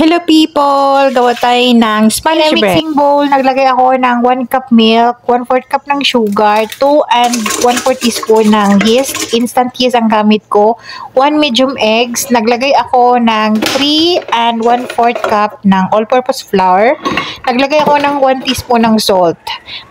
Hello people! Gawa tayo ng Spanish bread. Mixing bowl, naglagay ako ng 1 cup milk, 1/4 cup ng sugar, 2 and 1/4 teaspoon ng yeast. Instant yeast ang gamit ko. 1 medium eggs. Naglagay ako ng 3 and 1/4 cup ng all-purpose flour. Naglagay ako ng 1 teaspoon ng salt.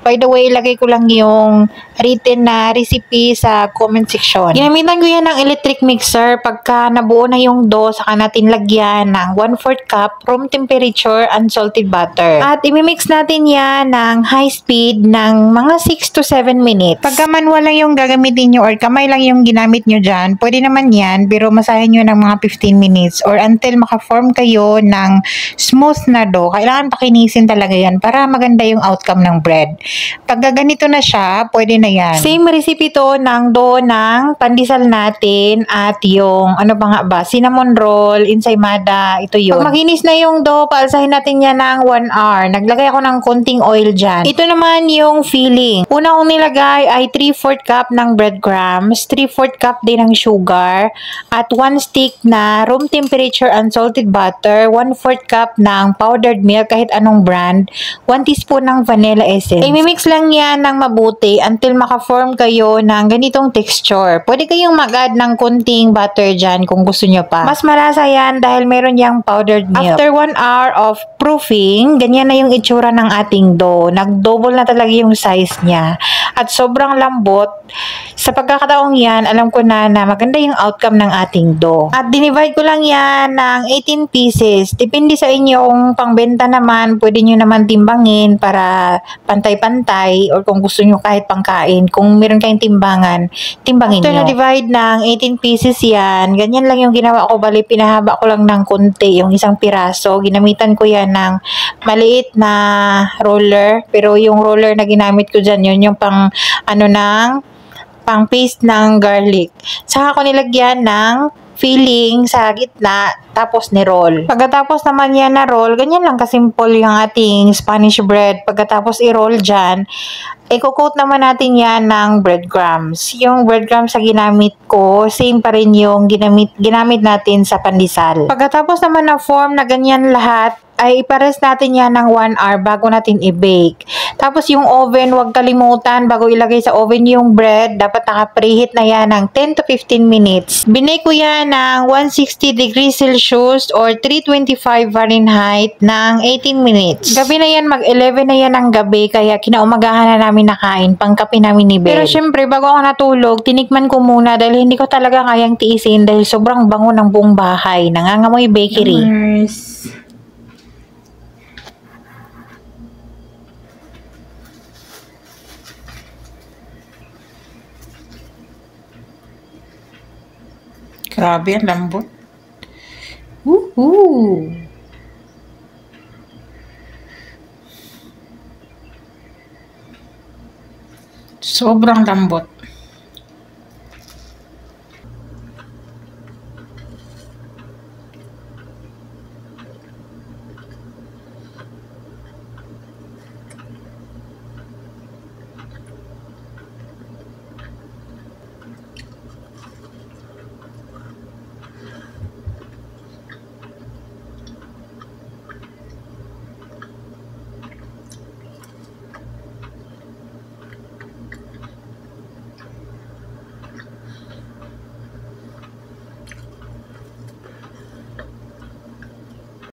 By the way, ilagay ko lang yung written na recipe sa comment section. Ginamitan ko yan ng electric mixer. Pagka nabuo na yung dough, saka natin lagyan ng 1/4 cup room temperature unsalted butter. At imimix natin yan ng high speed ng mga 6 to 7 minutes. Pagka manual lang yung gagamitin nyo or kamay lang yung ginamit nyo dyan, pwede naman yan, pero masahin nyo ng mga 15 minutes or until maka-form kayo ng smooth na dough. Kailangan pakinisin talaga yan para maganda yung outcome ng bread. Pagka ganito na siya, pwede na yan. Same recipe to ng dough ng pandesal natin at yung ano ba nga ba, cinnamon roll, ensaymada, ito yun. Pag makinis na yung dough, paalsahin natin yan ng 1 hour. Naglagay ako ng konting oil dyan. Ito naman yung filling. Una kong nilagay ay 3/4 cup ng breadcrumbs, 3/4 cup din ng sugar, at 1 stick na room temperature unsalted butter, 1/4 cup ng powdered milk kahit anong brand, 1 teaspoon ng vanilla essence. I-mix lang yan ng mabuti until maka-form kayo ng ganitong texture. Pwede kayong mag-add ng konting butter dyan kung gusto nyo pa. Mas malasa yan dahil meron yung powdered milk. After 1 hour of proofing, ganyan na yung itsura ng ating dough. Nag-double na talaga yung size niya. At sobrang lambot. Sa pagkakataong yan, alam ko na maganda yung outcome ng ating dough. At dinivide ko lang yan ng 18 pieces. Depende sa inyo kung pangbenta naman, pwede nyo naman timbangin para pantay-pantay or kung gusto nyo kahit pangkain. Kung meron kayong timbangan, timbangin nyo. After na-divide ng 18 pieces yan, ganyan lang yung ginawa ko. Bali, pinahaba ko lang ng konti yung isang piraso. Ginamitan ko yan ng maliit na roller. Pero yung roller na ginamit ko dyan, yun yung pang pang paste ng garlic. Saka ko nilagyan ng filling sa gitna, tapos ni-roll. Pagkatapos naman yan na-roll, ganyan lang kasimple yung ating Spanish bread. Pagkatapos i-roll dyan, i-coat naman natin yan ng breadcrumbs. Yung breadcrumbs sa ginamit ko, same pa rin yung ginamit natin sa pandesal. Pagkatapos naman na form na ganyan lahat, ay iparest natin yan ng 1 hour bago natin i-bake. Tapos yung oven, huwag kalimutan bago ilagay sa oven yung bread, dapat naka-preheat na yan ng 10 to 15 minutes. Binake ko yan ng 160 degrees Celsius or 325 Fahrenheit ng 18 minutes. Gabi na yan, mag-11 na yan ng gabi, kaya kinaumagahan na namin nakain, pangkape namin ni Belle. Pero syempre, bago ako natulog, tinikman ko muna dahil hindi ko talaga kayang tiisin dahil sobrang bango ng buong bahay. Nangangamoy bakery. Grabe, ang lambot. Woohoo! Sobrang lambot.